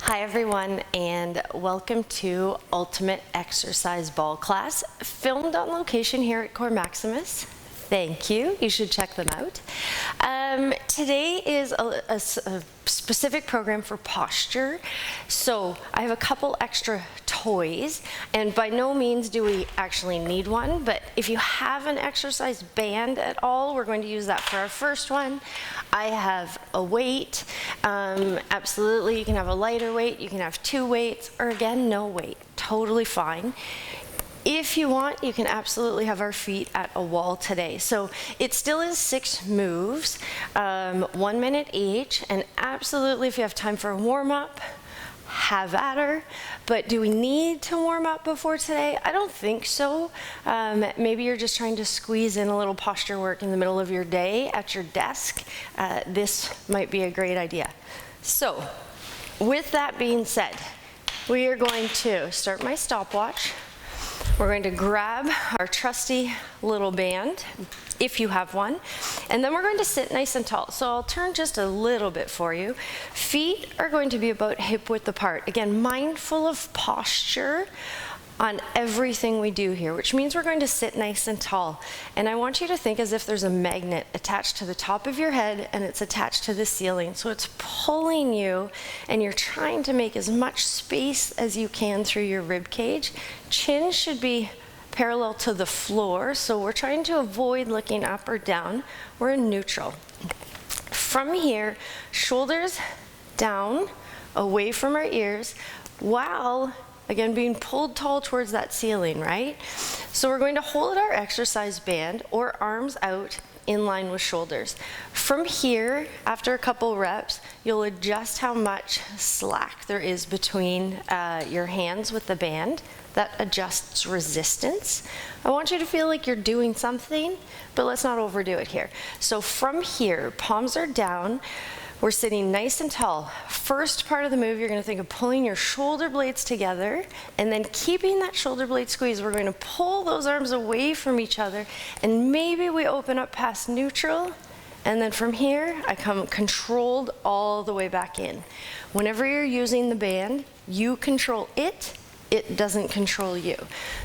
Hi everyone, and welcome to Ultimate Exercise Ball Class, filmed on location here at Core Maximus. Thank you. You should check them out. Today is a specific program for posture. So I have a couple extra toys, and by no means do we actually need one, but if you have an exercise band at all, we're going to use that for our first one. I have a weight. Absolutely, you can have a lighter weight, you can have two weights, or again, no weight. Totally fine. If you want, you can absolutely have our feet at a wall today. So it still is 6 moves, 1 minute each, and absolutely if you have time for a warm-up, have at her. But do we need to warm up before today? I don't think so. Maybe you're just trying to squeeze in a little posture work in the middle of your day at your desk. This might be a great idea. So with that being said, we are going to start my stopwatch. We're going to grab our trusty little band, if you have one, and then we're going to sit nice and tall. So I'll turn just a little bit for you. Feet are going to be about hip width apart. Again, mindful of posture on everything we do here, which means we're going to sit nice and tall. And I want you to think as if there's a magnet attached to the top of your head and it's attached to the ceiling. So it's pulling you and you're trying to make as much space as you can through your rib cage. Chin should be parallel to the floor, so we're trying to avoid looking up or down. We're in neutral. From here, shoulders down, away from our ears, while again, being pulled tall towards that ceiling, right? So we're going to hold our exercise band or arms out in line with shoulders. From here, after a couple reps, you'll adjust how much slack there is between your hands with the band. That adjusts resistance. I want you to feel like you're doing something, but let's not overdo it here. So from here, palms are down. We're sitting nice and tall. First part of the move, you're going to think of pulling your shoulder blades together and then keeping that shoulder blade squeeze. We're going to pull those arms away from each other and maybe we open up past neutral, and then from here, I come controlled all the way back in. Whenever you're using the band, you control it, it doesn't control you.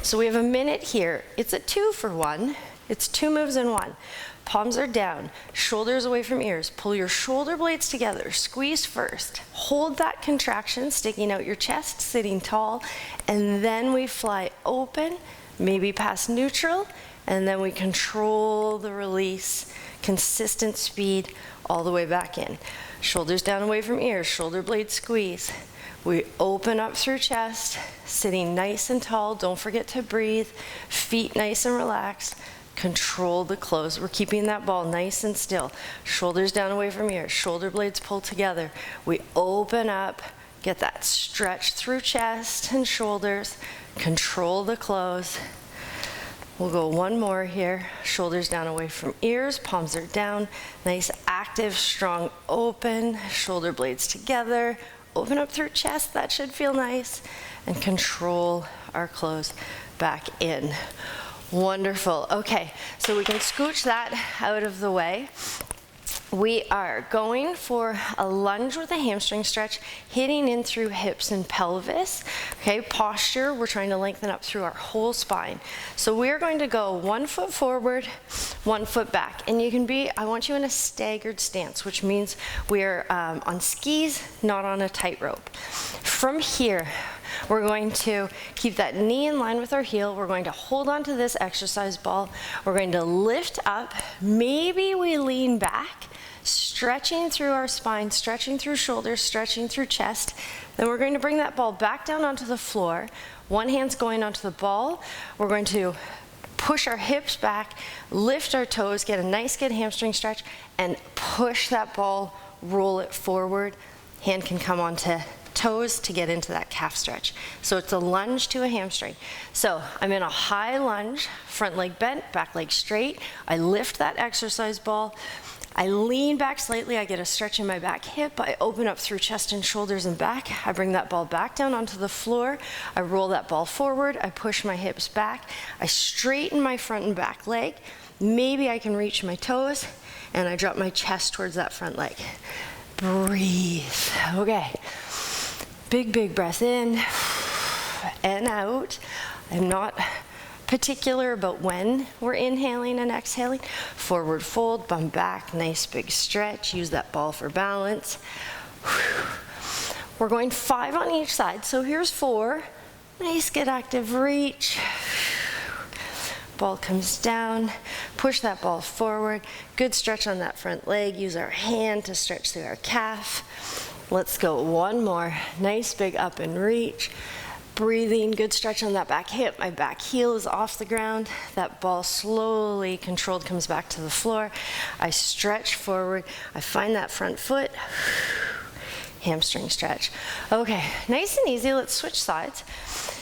So we have a minute here. It's a 2 for 1. It's 2 moves in 1. Palms are down, shoulders away from ears. Pull your shoulder blades together, squeeze first. Hold that contraction, sticking out your chest, sitting tall, and then we fly open, maybe past neutral, and then we control the release, consistent speed, all the way back in. Shoulders down away from ears, shoulder blades squeeze. We open up through chest, sitting nice and tall. Don't forget to breathe, feet nice and relaxed. Control the close. We're keeping that ball nice and still. Shoulders down away from ears, shoulder blades pulled together. We open up, get that stretch through chest and shoulders. Control the close. We'll go one more here. Shoulders down away from ears, palms are down. Nice, active, strong open. Shoulder blades together. Open up through chest, that should feel nice. And control our close back in. Wonderful. Okay, so we can scooch that out of the way. We are going for a lunge with a hamstring stretch, hitting in through hips and pelvis. Okay, posture, we're trying to lengthen up through our whole spine. So we're going to go 1 foot forward, 1 foot back. And you can be, I want you in a staggered stance, which means we're on skis, not on a tightrope. From here, we're going to keep that knee in line with our heel. We're going to hold on to this exercise ball. We're going to lift up. Maybe we lean back, stretching through our spine, stretching through shoulders, stretching through chest. Then we're going to bring that ball back down onto the floor. One hand's going onto the ball. We're going to push our hips back, lift our toes, get a nice good hamstring stretch, and push that ball, roll it forward. Hand can come onto toes to get into that calf stretch. So it's a lunge to a hamstring. So I'm in a high lunge, front leg bent, back leg straight. I lift that exercise ball. I lean back slightly, I get a stretch in my back hip, I open up through chest and shoulders and back, I bring that ball back down onto the floor, I roll that ball forward, I push my hips back, I straighten my front and back leg, maybe I can reach my toes, and I drop my chest towards that front leg. Breathe. Okay. Big, big breath in and out. I'm not particular about when we're inhaling and exhaling. Forward fold, bum back, nice big stretch. Use that ball for balance. We're going 5 on each side. So here's 4. Nice, good active reach. Ball comes down, push that ball forward. Good stretch on that front leg. Use our hand to stretch through our calf. Let's go one more. Nice big up and reach. Breathing, good stretch on that back hip. My back heel is off the ground. That ball slowly, controlled, comes back to the floor. I stretch forward. I find that front foot. Hamstring stretch. Okay, nice and easy. Let's switch sides.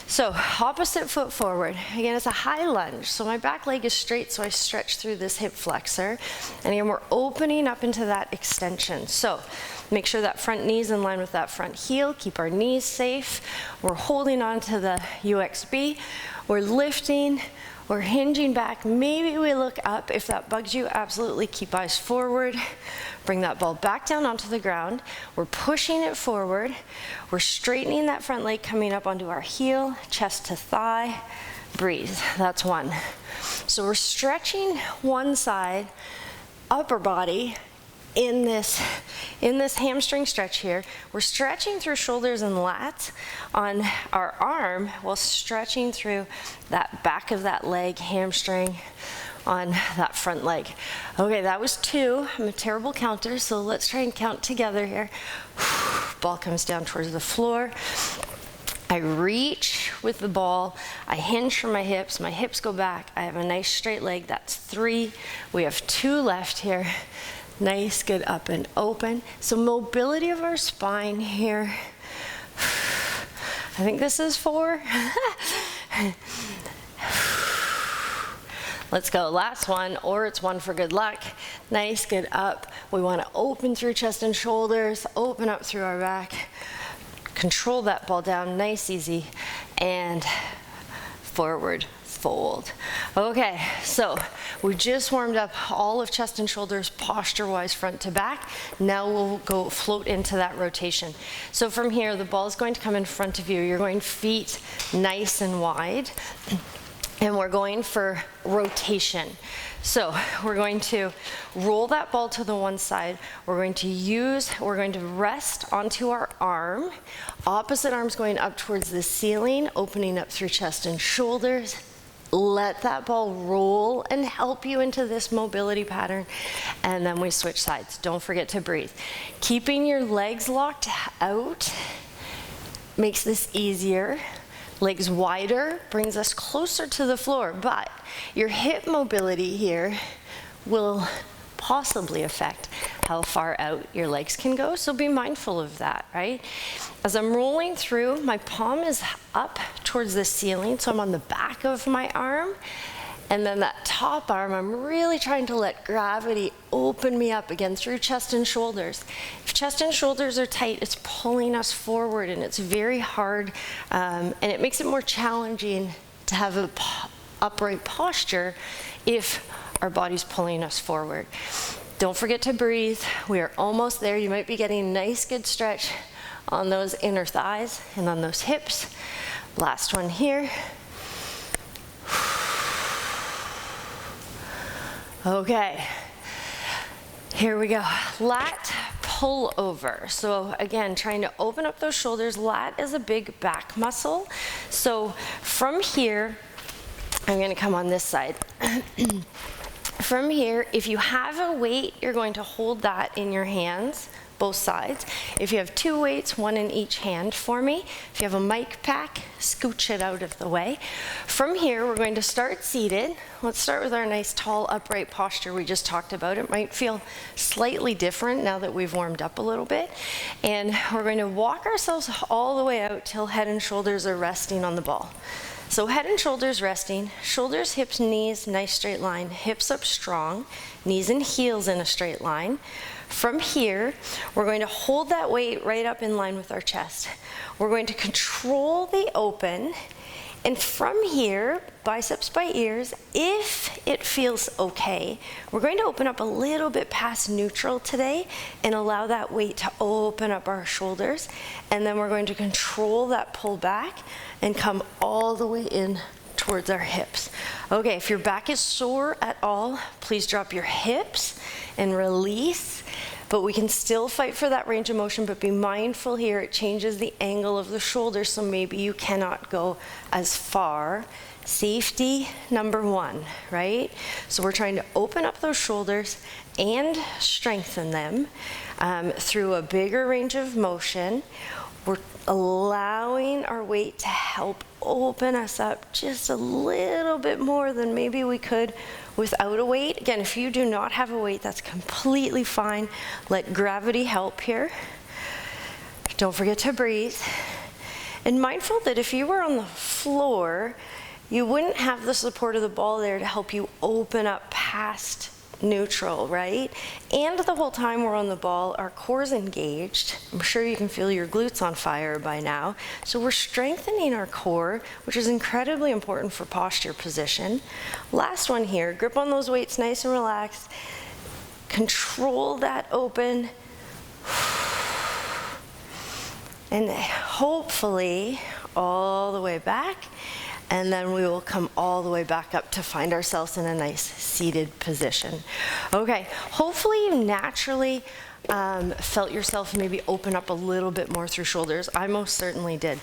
So opposite foot forward. Again, it's a high lunge. So my back leg is straight, so I stretch through this hip flexor. And again, we're opening up into that extension. So make sure that front knee's in line with that front heel. Keep our knees safe. We're holding on to the UXB. We're lifting. We're hinging back. Maybe we look up. If that bugs you, absolutely keep eyes forward. Bring that ball back down onto the ground. We're pushing it forward. We're straightening that front leg, coming up onto our heel, chest to thigh. Breathe. That's 1. So we're stretching one side, upper body, in this hamstring stretch here. We're stretching through shoulders and lats on our arm while stretching through that back of that leg, hamstring on that front leg. Okay, that was 2. I'm a terrible counter, so let's try and count together here. Ball comes down towards the floor. I reach with the ball. I hinge from my hips go back. I have a nice straight leg. That's 3. We have 2 left here. Nice, good up and open. So mobility of our spine here. I think this is 4. Let's go, last one, or it's 1 for good luck. Nice, good up. We want to open through chest and shoulders, open up through our back. Control that ball down, nice, easy, and forward fold. Okay, so we just warmed up all of chest and shoulders posture-wise front to back. Now we'll go float into that rotation. So from here, the ball is going to come in front of you. You're going feet nice and wide. And we're going for rotation. So we're going to roll that ball to the one side. We're going to rest onto our arm. Opposite arm's going up towards the ceiling, opening up through chest and shoulders. Let that ball roll and help you into this mobility pattern. And then we switch sides. Don't forget to breathe. Keeping your legs locked out makes this easier. Legs wider brings us closer to the floor, but your hip mobility here will possibly affect how far out your legs can go, so be mindful of that, right? As I'm rolling through, my palm is up towards the ceiling, so I'm on the back of my arm, and then that top arm, I'm really trying to let gravity open me up again through chest and shoulders. If chest and shoulders are tight, it's pulling us forward, and it's very hard, and it makes it more challenging to have an upright posture if our body's pulling us forward. Don't forget to breathe. We are almost there. You might be getting a nice, good stretch on those inner thighs and on those hips. Last one here. Okay, here we go. Lat pull over. So again, trying to open up those shoulders. Lat is a big back muscle. So from here, I'm going to come on this side. From here, if you have a weight, you're going to hold that in your hands, both sides. If you have 2 weights, 1 in each hand for me. If you have a mic pack, scooch it out of the way. From here, we're going to start seated. Let's start with our nice tall upright posture we just talked about. It might feel slightly different now that we've warmed up a little bit. And we're going to walk ourselves all the way out till head and shoulders are resting on the ball. So head and shoulders resting, shoulders, hips, knees, nice straight line, hips up strong, knees and heels in a straight line. From here, we're going to hold that weight right up in line with our chest. We're going to control the open And from here, biceps by ears, if it feels okay, we're going to open up a little bit past neutral today and allow that weight to open up our shoulders. And then we're going to control that pull back and come all the way in towards our hips. Okay, if your back is sore at all, please drop your hips and release. But we can still fight for that range of motion, but be mindful here, it changes the angle of the shoulders, so maybe you cannot go as far. Safety number one, right? So we're trying to open up those shoulders and strengthen them through a bigger range of motion. We're allowing our weight to help open us up just a little bit more than maybe we could without a weight. Again, if you do not have a weight, that's completely fine. Let gravity help here. Don't forget to breathe. And mindful that if you were on the floor, you wouldn't have the support of the ball there to help you open up past neutral, right? And the whole time we're on the ball, our core's engaged. I'm sure you can feel your glutes on fire by now. So we're strengthening our core, which is incredibly important for posture position. Last one here, grip on those weights nice and relaxed. Control that open. And hopefully all the way back. And then we will come all the way back up to find ourselves in a nice seated position. Okay, hopefully you naturally felt yourself maybe open up a little bit more through shoulders. I most certainly did.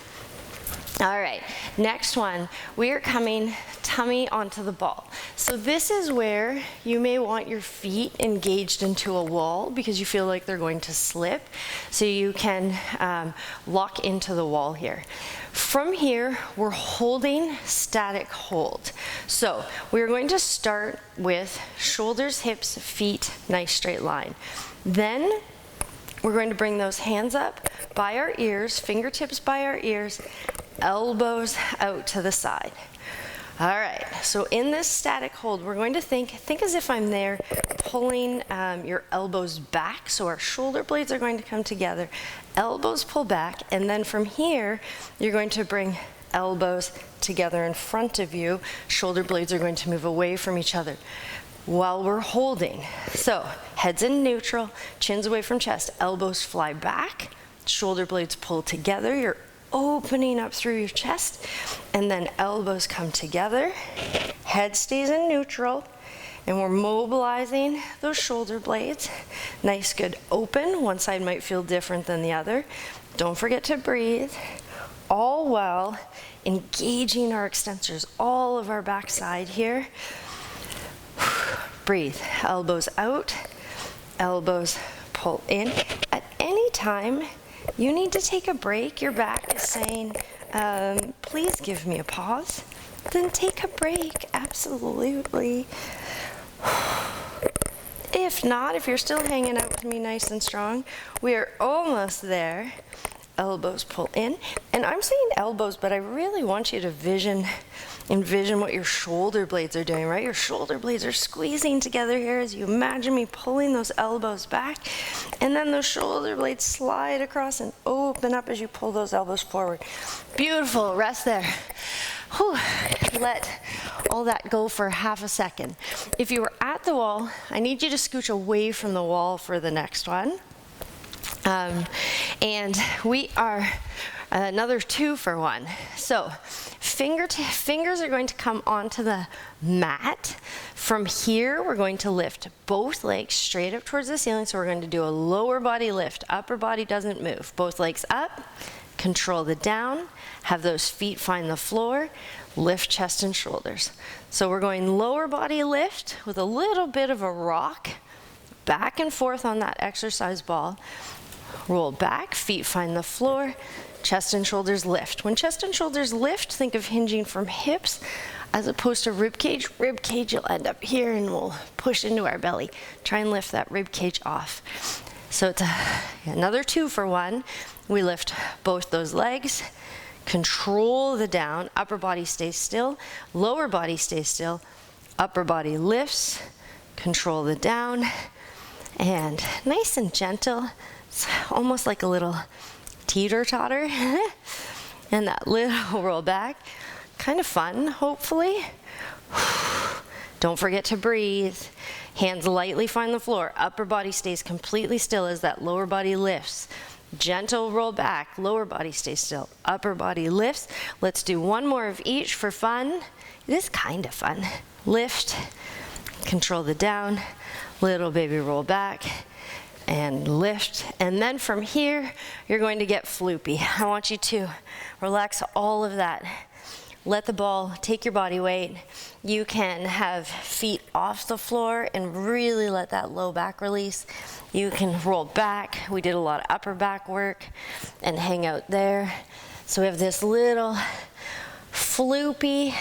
All right, next one, we are coming tummy onto the ball. So this is where you may want your feet engaged into a wall because you feel like they're going to slip. So you can lock into the wall here. From here, we're holding static hold. So we're going to start with shoulders, hips, feet, nice straight line. Then we're going to bring those hands up by our ears, fingertips by our ears, elbows out to the side. All right, so in this static hold, we're going to think as if I'm there, pulling your elbows back. So our shoulder blades are going to come together, elbows pull back, and then from here, you're going to bring elbows together in front of you. Shoulder blades are going to move away from each other while we're holding. So heads in neutral, chins away from chest, elbows fly back, shoulder blades pull together. You're opening up through your chest, and then elbows come together, head stays in neutral, and we're mobilizing those shoulder blades. Nice, good open. One side might feel different than the other. Don't forget to breathe, all while engaging our extensors, all of our backside here. Breathe, elbows out, elbows pull in. At any time, you need to take a break. Your back is saying, please give me a pause. Then take a break, absolutely. If not, if you're still hanging out with me nice and strong, we are almost there. Elbows pull in. And I'm saying elbows, but I really want you to envision what your shoulder blades are doing, right? Your shoulder blades are squeezing together here as you imagine me pulling those elbows back. And then those shoulder blades slide across and open up as you pull those elbows forward. Beautiful, rest there. Whew. Let all that go for half a second. If you were at the wall, I need you to scooch away from the wall for the next one. And we are another 2 for 1. So fingers are going to come onto the mat. From here, we're going to lift both legs straight up towards the ceiling. So we're going to do a lower body lift. Upper body doesn't move. Both legs up, control the down, have those feet find the floor, lift chest and shoulders. So we're going lower body lift with a little bit of a rock, back and forth on that exercise ball. Roll back, feet find the floor, chest and shoulders lift. When chest and shoulders lift, think of hinging from hips as opposed to rib cage. Rib cage, you'll end up here and we'll push into our belly. Try and lift that rib cage off. So it's another 2 for 1. We lift both those legs, control the down, upper body stays still, lower body stays still, upper body lifts, control the down, and nice and gentle. It's almost like a little teeter-totter. And that little roll back. kind of fun, hopefully. Don't forget to breathe. Hands lightly find the floor. Upper body stays completely still as that lower body lifts. Gentle roll back. Lower body stays still. Upper body lifts. Let's do one more of each for fun. It is kind of fun. Lift. Control the down. Little baby roll back. And lift. And then from here, you're going to get floopy. I want you to relax all of that. Let the ball take your body weight. You can have feet off the floor and really let that low back release. You can roll back. We did a lot of upper back work and hang out there. So we have this little floopy.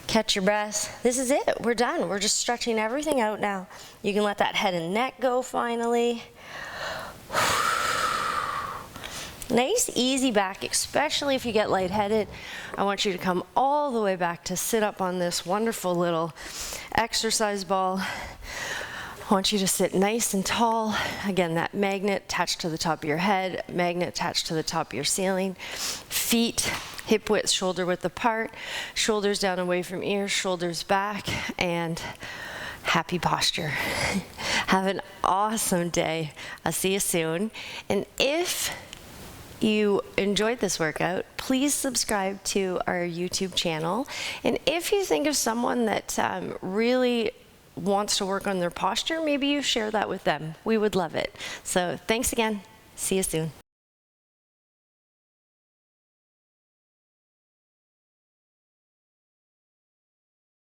Catch your breath. This is it. We're done. We're just stretching everything out now. You can let that head and neck go finally. Nice, easy back, especially if you get lightheaded. I want you to come all the way back to sit up on this wonderful little exercise ball. I want you to sit nice and tall. Again, that magnet attached to the top of your head, magnet attached to the top of your ceiling. Feet hip width, shoulder width apart, shoulders down away from ears, shoulders back, and happy posture. Have an awesome day. I'll see you soon. And if you enjoyed this workout, please subscribe to our YouTube channel. And if you think of someone that really wants to work on their posture, maybe you share that with them. We would love it. So thanks again. See you soon.